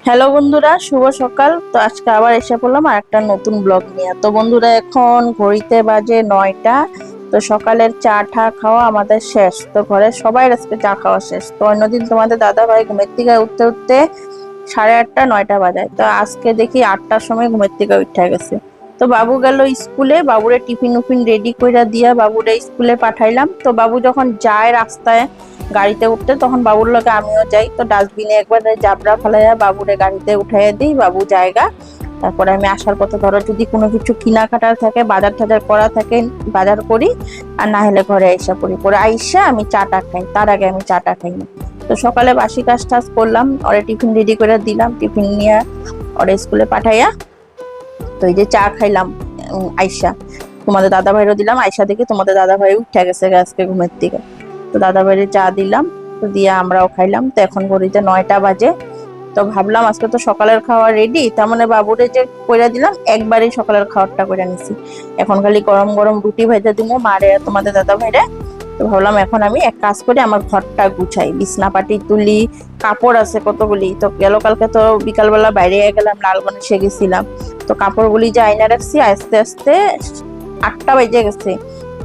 Hello বন্ধুরা, শুভ সকাল। তো আজকে আবার এসে পড়লাম আর একটা নতুন ব্লগ নিয়ে। তো বন্ধুরা, এখন ঘড়িতে বাজে 9টা। তো সকালের চা টা খাওয়া আমাদের শেষ। তো ঘরের সবাই আজকে চা খাওয়া শেষ। তো অন্যদিন তোমাদের দাদা ভাই ঘুমের থেকে উঠতে উঠতে 8:30 9টা বাজায়। তো আজকে দেখি 8টার সময় ঘুমের থেকে উঠে গেছে। তো বাবু গেল স্কুলে, বাবুরে টিফিন উফিন রেডি কইরা দিয়া বাবুরে স্কুলে পাঠাইলাম। তো বাবু যখন যায় রাস্তায় গাড়িতে উঠতে, তখন বাবুর লগে আমিও যাই। তো ডাস্টবিনে একবার জাবরা ফেলাইয়া বাবুরে গাড়িতে উঠাইয়া দিই, বাবু জায়গা। তারপরে আমি আসার পথে ধরো যদি কোনো কিছু কেনাকাটার থাকে, বাজার টাজার করা থাকে, বাজার করি। আর না হলে ঘরে আইসা পড়ি, পরে আইসা আমি চাটা খাই। তার আগে আমি চাটা খাই না। তো সকালে বাসি কাজ টাজ করলাম, ওরে টিফিন রেডি করে দিলাম, টিফিন নিয়ে ওরে স্কুলে পাঠাইয়া তো এই যে চা খাইলাম। আইসা তোমাদের দাদা ভাইরও দিলাম। আইসা দেখি তোমাদের দাদা ভাই উঠে গেছে আজকে ঘুমের থেকে। তো দাদা ভাইরে চা দিলাম, তো দিয়ে আমরাও খাইলাম। তো এখন ঘড়িতে 9টা বাজে। তো ভাবলাম আজকে তো সকালের খাওয়া রেডি, তার মানে বাবুরে যে কইরা দিলাম একবারই সকালের খাওয়ারটা করে নিছি। এখন খালি গরম গরম রুটি ভেজে দিব মারে তোমাদের দাদা ভাইরে। তো ভাবলাম এখন আমি এক কাজ করি, আমার ঘরটা গুছাই, বিছনা পাটি তুলি, কাপড় আছে কতগুলি। তো গেল কালকে তো বিকালবেলা বাইরে গেলাম, লাল গণেশে গেছিলাম। তো কাপড়গুলি যে আয়না রাখছি, আস্তে আস্তে 8টা বেজে গেছে।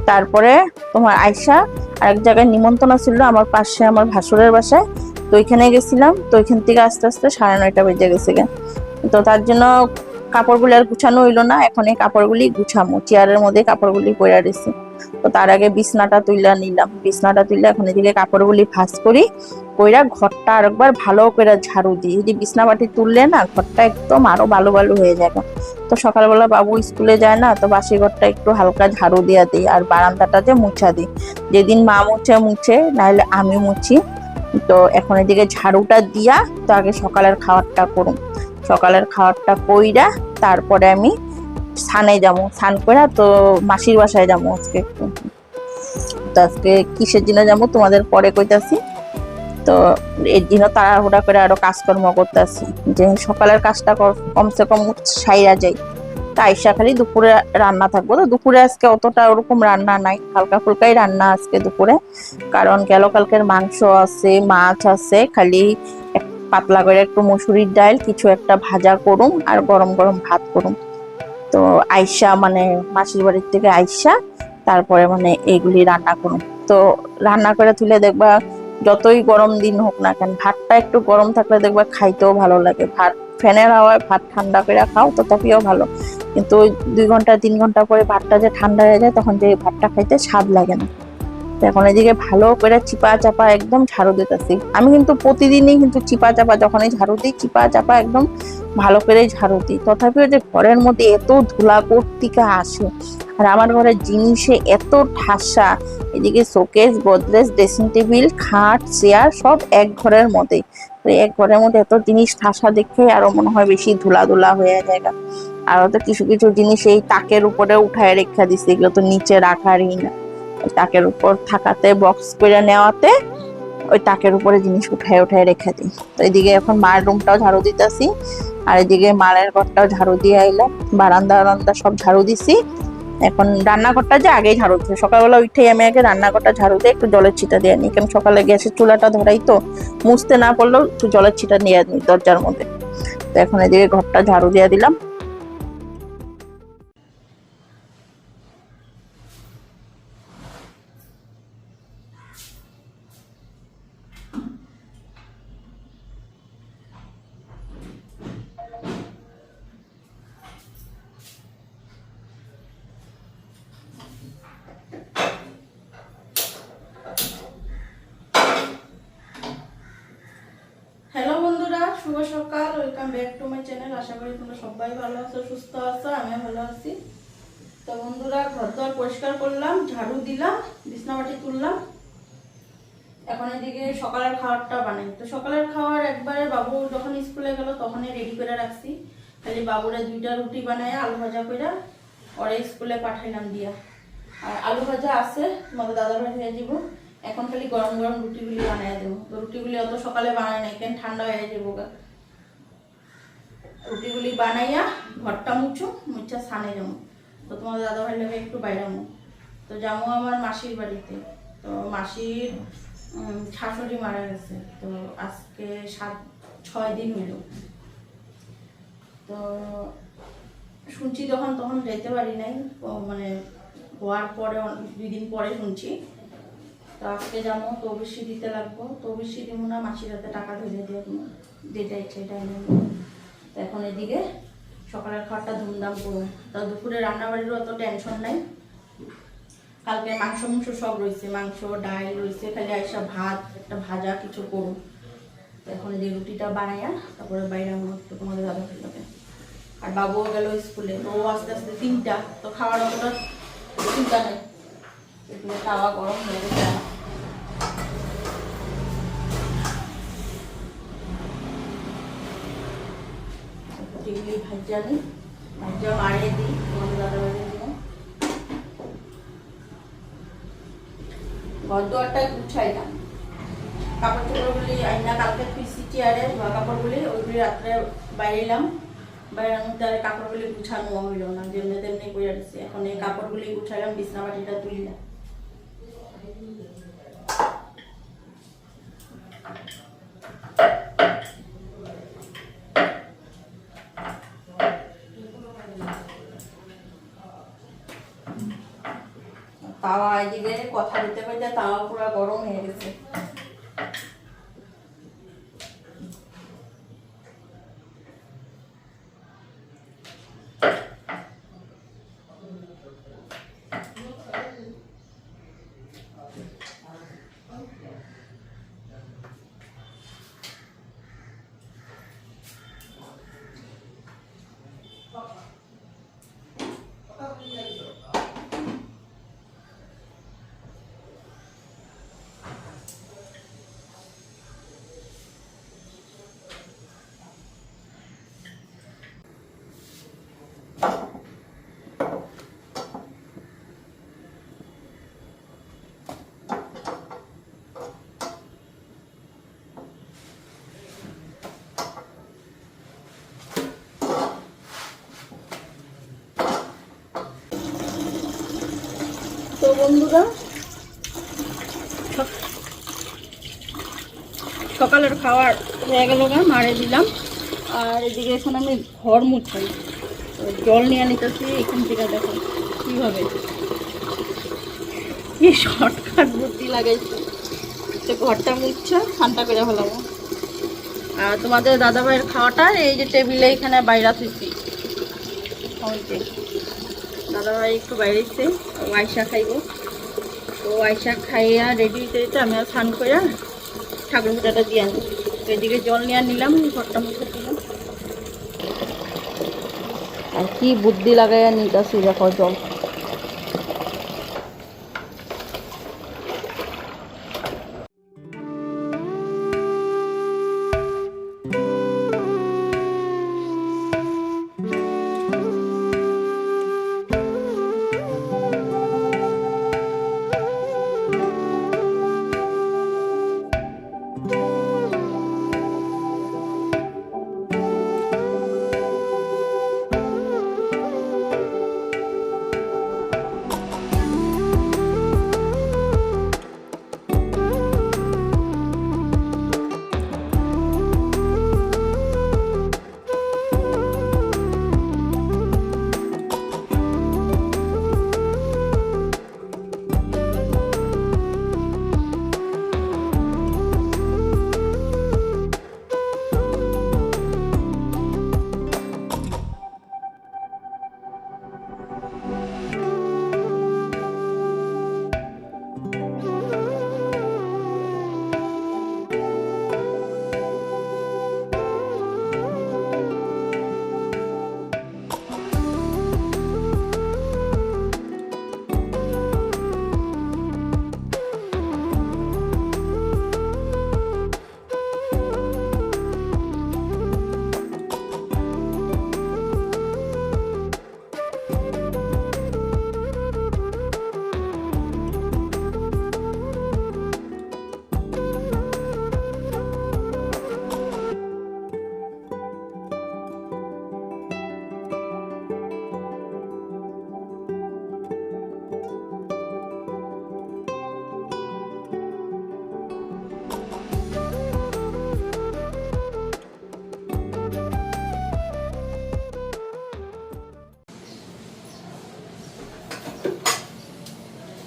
তারপরে তোমার আয়সা আরেক জায়গায় নিমন্ত্রণ ছিল আমার পাশে, আমার ভাসুরের বাসায়। তো ওইখানে গেছিলাম। তো ওইখান থেকে আস্তে আস্তে 9:30 বেজে গেছে। তো তার জন্য কাপড়গুলি আর গুছানো হইলো না। এখন এই কাপড়গুলি গুছামো, চেয়ারের মধ্যে কাপড়গুলি পরে রয়েছে। তো তার আগে বিছনাটা তুইলা নিলাম, বিছনাটা তুইলা এখন এদিকে কাপড়গুলি ভাঁজ করি, কইরা ঘরটা আরেকবার ভালো করে ঝাড়ু দিই। যদি বিছনা বাটি তুললে না ঘরটা একদম আরো ভালো ভালো হয়ে যায়। তো সকালবেলা বাবু স্কুলে যায় না, তো বাসি ঘরটা একটু হালকা ঝাড়ু দিয়া দিই, আর বারান্দাটা যে মুছা দিই। যেদিন মা মুছে মুছে, নাহলে আমি মুছি। তো এখন এদিকে ঝাড়ুটা দিয়া তো আগে সকালের খাবারটা করুম। সকালের খাবারটা কইরা তারপরে আমি স্নানে যাবো। স্নান করে তো মাসির বাসায় যাবো আজকে। তো আজকে কিসের জন্য যাবো তোমাদের পরে কইতাছি। তো এর জন্য তাড়াহুড়া করে আরো কাজকর্ম করতেছি, যে সকালের কাজটা কমসে কম সাইরা যায়। তা আইসা খালি দুপুরে রান্না থাকবো। তো দুপুরে আজকে অতটা ওরকম রান্না নাই, হালকা ফুলকাই রান্না আজকে দুপুরে। কারণ গেল কালকের মাংস আছে, মাছ আছে, খালি পাতলা করে একটু মসুরির ডাল কিছু একটা ভাজা করুম, আর গরম গরম ভাত করুম। তো আইসা মানে মাসির বাড়ির থেকে আইসা তারপরে মানে এইগুলি রান্না করুম। তো রান্না করে তুলে দেখবা যতই গরম দিন হোক না কেন, ভাতটা একটু গরম থাকলে দেখবা খাইতেও ভালো লাগে। ভাত ফ্যানের হাওয়ায় ভাত ঠান্ডা করে খাও তো তথাপিও ভালো। কিন্তু ওই 2 ঘন্টা 3 ঘন্টা পরে ভাতটা যে ঠান্ডা হয়ে যায়, তখন যে ভাতটা খাইতে স্বাদ লাগে না। তো এখন এদিকে ভালো করে চিপা চাপা একদম ঝাড়ু দিতেছি। আমি কিন্তু প্রতিদিনই কিন্তু চিপা চাপা যখনই ঝাড়ু দিই, চিপা চাপা একদম ভালো করে ঝাড়ু দিই। তথাপিও যে ঘরের মধ্যে এত ধুলা কর্তিকা আসে, আর আমার ঘরের জিনিসে এত ঠাসা। এদিকে শোকেস, গোদরেজ, ড্রেসিং টেবিল, খাট, চেয়ার সব এক ঘরের মধ্যে। তো এক ঘরের মধ্যে এত জিনিস ঠাসা দেখে আরো মনে হয় বেশি ধুলা ধুলা হয়ে যায়। আর তো কিছু কিছু জিনিস এই তাকের উপরে উঠায় রেখা দিচ্ছে, এগুলো তো নিচে রাখারই না। তাকের উপর থাকাতে বক্স করে নেওয়াতে ওই তাকের উপরে জিনিস উঠায় উঠায় রেখে দিই। তো এদিকে এখন মায়ের রুমটাও ঝাড়ু দিতেছি, আর এদিকে মায়ের ঘরটাও ঝাড়ু দিয়ে আইলাম। বারান্দা বারান্দা সব ঝাড়ু দিছি। এখন রান্নাঘরটা যে আগেই ঝাড়ু দিচ্ছি, সকালবেলা উঠেই আমি আগে রান্নাঘরটা ঝাড়ু দিয়ে একটু জলের ছিটা দিয়ে নিই। কারণ সকালে গ্যাসের চুলাটা ধরাই, তো মুছতে না পারলেও একটু জলের ছিটা নিয়ে নিই দরজার মধ্যে। তো এখন এদিকে ঘরটা ঝাড়ু দিয়ে দিলাম। হ্যালো বন্ধুরা, শুভ সকাল। Welcome back to my channel. আশা করি তোমরা সবাই ভালো আছো, সুস্থ আছো, আমিও ভালো আছি। তো বন্ধুরা, ঘর দর পরিষ্কার করলাম, ঝাড়ু দিলাম, বিছনাবাটি তুললাম। এখন এদিকে সকালের খাবারটা বানাই। তো সকালের খাবার একবারে বাবু যখন স্কুলে গেল তখনই রেডি করে রাখছি। খালি বাবুরে 2টা রুটি বানাই আলু ভাজা করে ওরে স্কুলে পাঠাইলাম দিয়া। আর আলু ভাজা আছে, তোমাদের দাদা ভাই হয়ে যাব। এখন খালি গরম গরম রুটিগুলি বানাই দেবো। তো রুটিগুলি অত সকালে বানাই নাই, কেন ঠান্ডা হয়ে যাবো। রুটিগুলি বানাইয়া ঘরটা মুছা ছানে যাবো। তো তোমাদের দাদা ভাই লাগে একটু বাইরে তো যাবো আমার মাসির বাড়িতে। তো মাসির শাশুড়ি মারা গেছে। তো আজকে 6 দিন হইল। তো শুনছি তখন যেতে পারি নাই, মানে হওয়ার পরে 2 দিন পরে শুনছি। তো আজকে যাবো, তবিশি দিতে লাগবো, তবিশি দিব না, মাসির হাতে টাকা ধরে দিয়ে যেটা ইচ্ছে এটা এনে। এখন এদিকে সকালের খাওয়াটা ধুমধাম করবো। তা দুপুরে রান্নাবাড়িরও অত টেনশন নাই, কালকে মাংস সব রয়েছে, মাংস ডাল রয়েছে, খালি আইসা ভাত একটা ভাজা কিছু করবো। এখন যে রুটিটা বানাইয়া তারপরে বাইরে একটু তোমাদের দাদা ফেলবে। আর বাবুও গেল স্কুলে, তো ও আস্তে আস্তে 3টা, তো খাওয়ার অতটা চিন্তা নেই, একটু খাওয়া গরম হয়ে গেছে। টিগলি ভাজা নিই, ভাজা মারিয়ে দিই তোমাদের দাদা বাড়িয়ে দিলাম। ঘর দুয়ারটাই গুছাইলাম, কাপড় চোপড়গুলি আইনা কালকে পিসি চেয়ারে ধোয়া কাপড়গুলি ওইগুলি রাত্রে বাইরে এলাম, বাইরের মধ্যে আর কাপড়গুলি গুছানো হইল না, যেমনি তেমনি করে আসছি। এখন এই কাপড়গুলি গুছাইলাম, বিছনা বাটিটা তুললাম। তাওয়া এদিকে কথা দিতে পারছে, তাওয়া পুরো গরম হয়ে গেছে। তো বন্ধুরা, সকালের খাওয়ার হয়ে গেল, মারে দিলাম। আর এদিকে এখন আমি ঘর মুছাই, জল নিয়ে নিতেছি এখান থেকে। দেখো কীভাবে কি শর্টকাট বুদ্ধি লাগাইছি, তো ঘরটা মুছছে ঠান্ডা করে ফেলাবো। আর তোমাদের দাদাভাইয়ের খাওয়াটা এই যে টেবিলে এখানে বাইরে থুইছি, দাদাভাই একটু বাইরেছে, আয়সা খাইব। তো আয়সা খাইয়া রেডি হইতে আমি আর স্নান করে ঠাকুর পূজাটা দিয়ে আনি। এদিকে জল নিয়ে নিলাম, ঘরটা মুছে দিলাম। আর কি বুদ্ধি লাগাইয়া নিতেছি দেখো জল।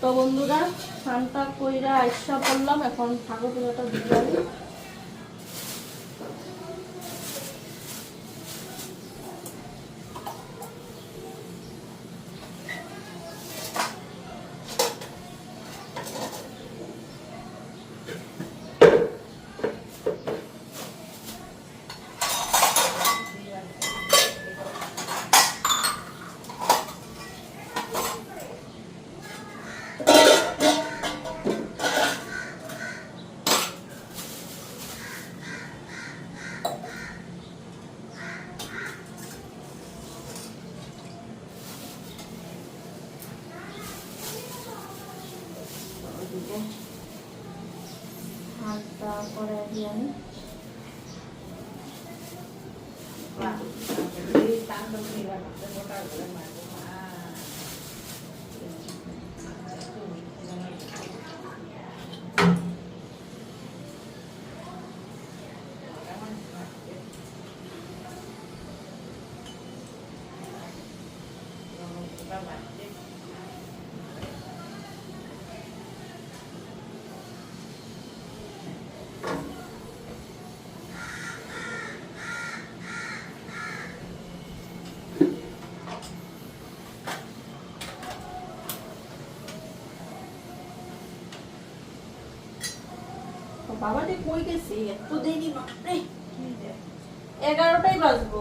তো বন্ধুরা স্নানটা কইরা আইসা পড়লাম, এখন ঠাকুর পুজোটা দিতে হবে। হাতটা করে দিয়ে আমি বাবা রে কই গেছে এত দেরি? বাপরে 11টাই বাজবো।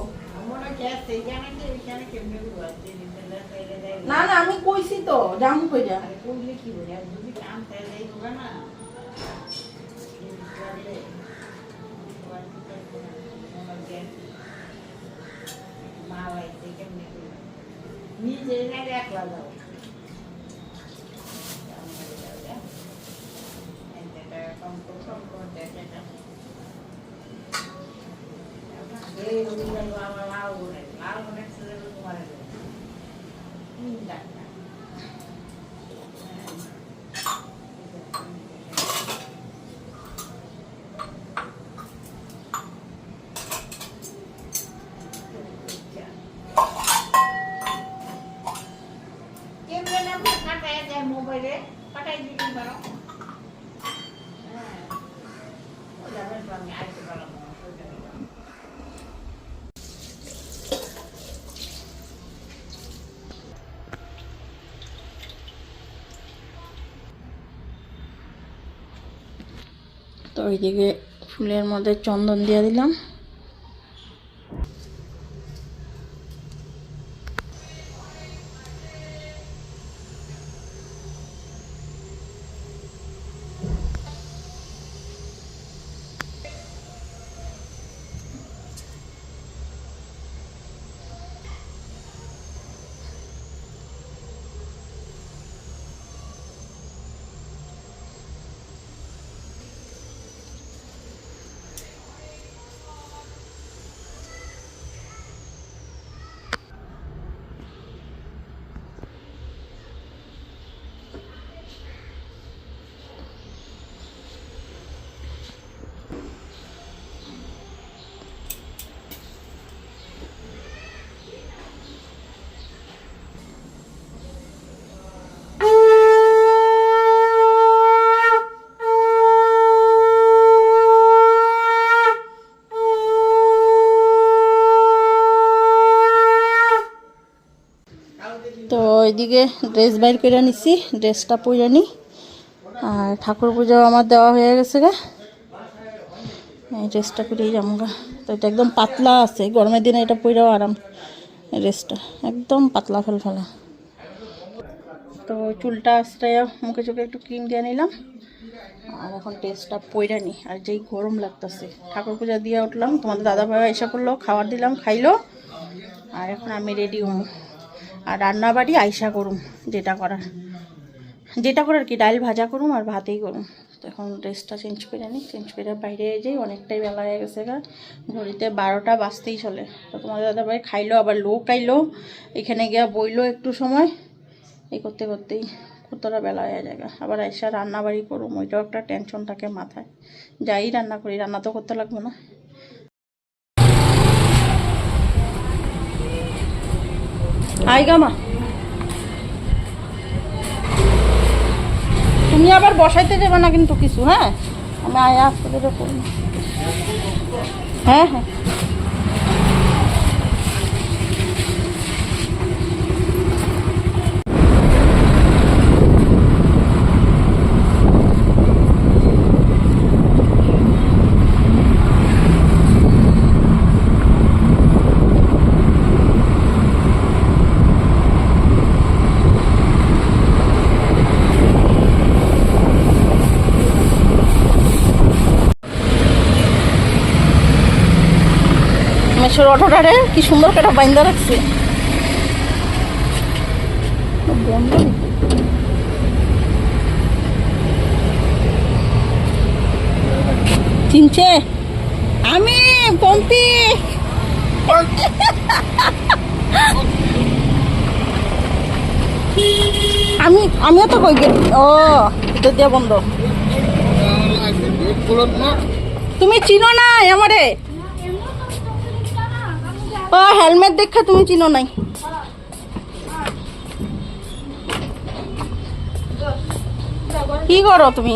না না আমি কইছি তো জামু কইরা নিজে একলা যাও। মোবাইলে পাঠাই দিতে পারো। তো ওইদিকে ফুলের মধ্যে চন্দন দিয়ে দিলাম। তো ওইদিকে ড্রেস বাইর করে নিছি, ড্রেসটা পরে নি। আর ঠাকুর পুজো আমার দেওয়া হয়ে গেছে গা, এই ড্রেসটা পরেই যাবো গা। তো এটা একদম পাতলা আছে, গরমের দিনে এটা পরেও আরাম। এই ড্রেসটা একদম পাতলা ফেলফেলা। তো চুলটা আস্তে মুখে চোখে একটু ক্রিম দিয়ে নিলাম, আর এখন ড্রেসটা পরে নি। আর যেই গরম লাগতেছে, ঠাকুর পূজা দিয়ে উঠলাম, তোমাদের দাদা ভাই এসে করলো, খাবার দিলাম, খাইলো। আর এখন আমি রেডি হম, আর রান্না বাড়ি আইসা করুম, যেটা করার কি ডাল ভাজা করুম আর ভাতেই করুম। তো এখন ড্রেসটা চেঞ্জ করে নিই, চেঞ্জ করে বাইরে যাই, অনেকটাই বেলা হয়ে গেছে গা, ঘড়িতে 12টা বাজতেই চলে। তো তোমাদের দাদা ভাই খাইলো, আবার লোক আইলো, এখানে গিয়া বইলো একটু সময়, এই করতে করতেই কতটা বেলা হয়ে যায়। আবার আইসা রান্না বাড়ি করুম, ওইটাও একটা টেনশন থাকে মাথায়। যাই রান্না করি, রান্না তো করতে লাগবে না। আইগা মা তুমি আবার বসাইতে যাবে না কিন্তু কিছু, হ্যাঁ? আমি আয়া আসতে দেবো করবো। হ্যাঁ হ্যাঁ মেশোর অটোটারে কি সুন্দর করে বাইন্দা রাখছে। চিনছে আমি পম্পি। আমিও তো কই গেলি। ও ভিতর দিয়া বন্ধ। তুমি চিনো না আমারে? ও হেলমেট দেখা তুমি চিনো নাই। কি করো তুমি?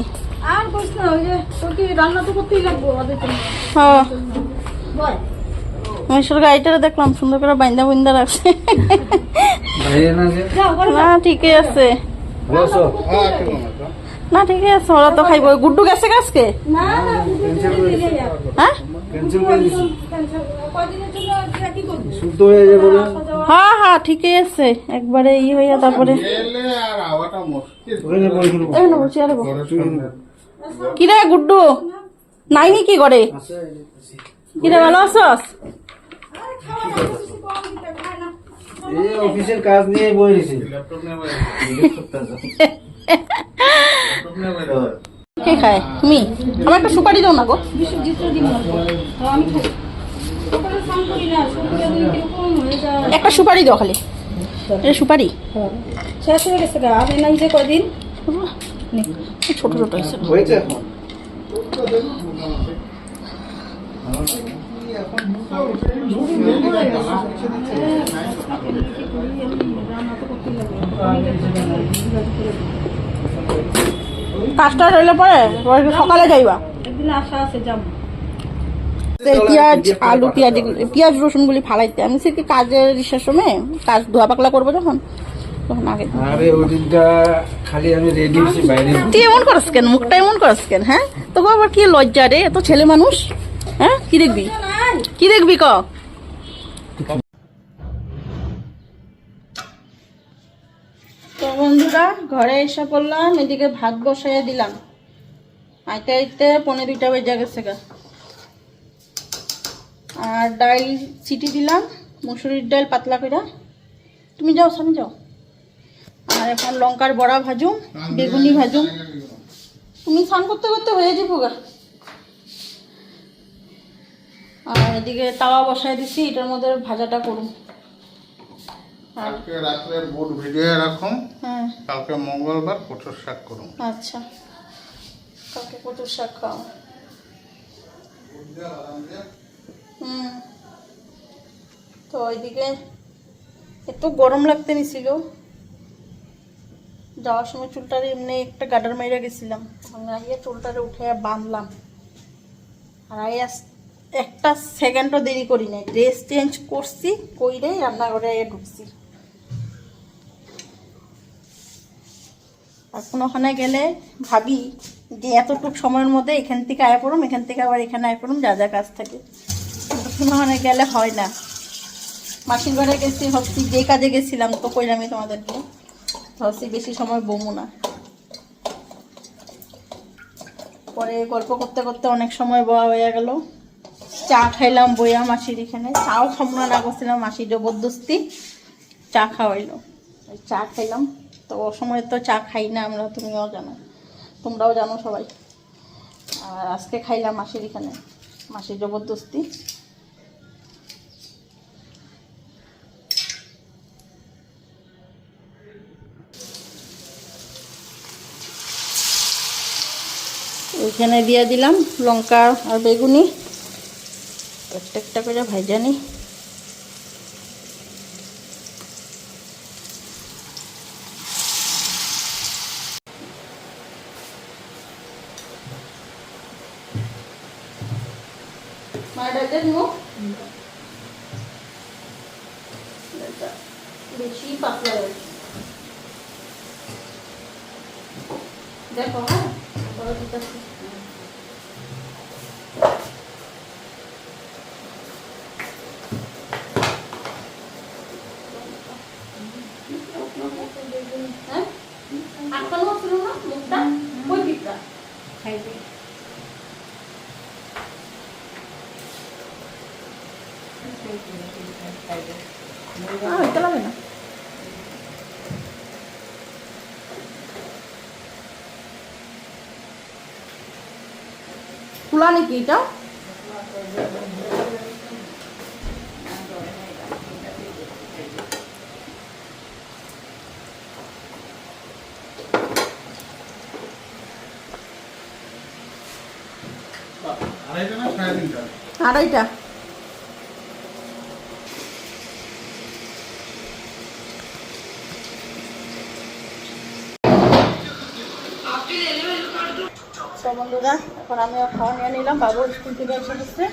আর কইছ না, ওই যে তোর কি রান্না তো করতেই লাগবো ওদের জন্য। হ্যাঁ বল মেশোর গাড়িটা দেখলাম সুন্দর করে বাইন্দা বুন্দা রাখছে। যাও ঘরে না ঠিকই আছে, না ঠিকই আছে, ওরা তো খাইব। গুড্ডু গেছে আজকে? না না হ্যাঁ কয়দিনের জন্য কি করবি? হ্যাঁ হ্যাঁ ঠিকই আছে, একবারে ই হইয়া তারপরে কিরে গুড্ডু নাইনি কি করে? কিরে ভালো আছস? অফিসের কাজ নিয়ে বই দিছি। কে খায়? তুমি? আমার একটা সুপারি দাও না গো। বিশ্বজিৎ দিব না তো আমি খাই। সকালে স্নান করি না, সকালে কিরকম হয়ে যায়। একটা সুপারি দাও খালি। এটা সুপারি শেষ হয়ে গেছে গা, আমি নাই যে কয়দিন ছোট ছোট হয়েছে। হয়েছে এখন কাজটা রইলে পরে সকালে যাইবা। একদিন আশা আছে যাবো। পেঁয়াজ আলু পেঁয়াজ রসুন গুলি ফালাইতে আমি সে কি কাজের ইসের সময় কাজ ধোয়া পাকলা করবো যখন তখন আগে। আরে ওই দিনটা খালি আমি রেডি হয়েছি বাইরে। তুই এমন করস কেন? মুখটা এমন করস কেন? হ্যাঁ তোকে আবার কি লজ্জা রে, এত ছেলে মানুষ। হ্যাঁ কি দেখবি, কি দেখবি ক? তো বন্ধুরা ঘরে এসে পড়লাম, এদিকে ভাত বসাইয়া দিলাম। আইতে আইতে 1:45 বেজে গেছে গা। আর ডাল সিটি দিলাম, মুসুরির ডাল পাতলা করে। তুমি যাও সামনে যাও। আর এখন লঙ্কার বড়া ভাজুম, বেগুনি ভাজুম। তুমি স্নান করতে করতে হয়ে যাবো গা। আর এদিকে তাওয়া বসাই দিছি, এটার মধ্যে ভাজাটা করুন। আজকে রাত্রে বুট ভিজিয়ে রাখুন, হ্যাঁ কালকে মঙ্গলবার কচুর শাক করুন। আচ্ছা কালকে কচুর শাক খাও। তো ওইদিকে এত গরম লাগতে নিছিল, যাওয়ার সময় চুলটারে এমনি একটা গাডার মাইরা গেছিলাম, আইয়া চুলটারে উঠে বাঁধলাম। আর আইয়া একটা সেকেন্ডও দেরি করি নাই, ড্রেস চেঞ্জ করছি, কইরে রান্নাঘরে আইয়া ঢুকছি। এখন ওখানে গেলে ভাবি যে এতটুকু সময়ের মধ্যে এখান থেকে আয়া পড়ুম, এখান থেকে আবার এখানে আয়া পড়ুম, যা যা কাজ থাকে। ওখানে গেলে হয় না। মাসির ঘরে গেছি, ভাবছি যে কাজে গেছিলাম তো কইলামই তোমাদেরকে, ভাবছি বেশি সময় বমু না। পরে গল্প করতে করতে অনেক সময় বয়া হয়ে গেল। চা খাইলাম বইয়া মাসির এখানে, চাও খামনা না করছিলাম, মাসি জবরদস্তি চা খাওয়াইলো, চা খাইলাম। তো ও সময় তো চা খাই না আমরা, তুমিও জানো, তোমরাও জানো সবাই। আর আজকে খাইলাম মাসির এখানে, মাসির জবরদস্তি। ওইখানে দিয়ে দিলাম লঙ্কা আর বেগুনি, একটা একটা করে ভাজা নিই। সাইডের মুখ এটা বেশি পাতলা হয়েছে। দেখো হ্যাঁ বড় দিতেছি। হ্যাঁ আটকানো ছিল না মুখটা ওই পিঠটা খাইবে। হইতে লাগে না। খোলা নাকি এটা? আড়াইটা না সাড়ে তিনটা? আড়াইটা। তো বন্ধুরা এখন আমিও খাওয়া নিয়ে নিলাম, বাবু স্কুল থেকে এসে গেছে,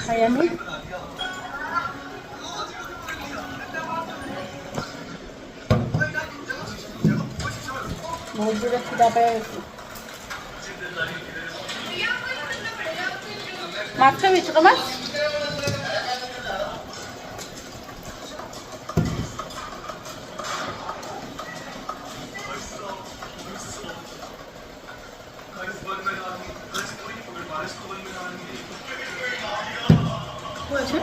খাই আমি। বহুত দূরে খিদা পেয়ে গেছি। মাছ খাবি ছোট মাছ? হয়েছে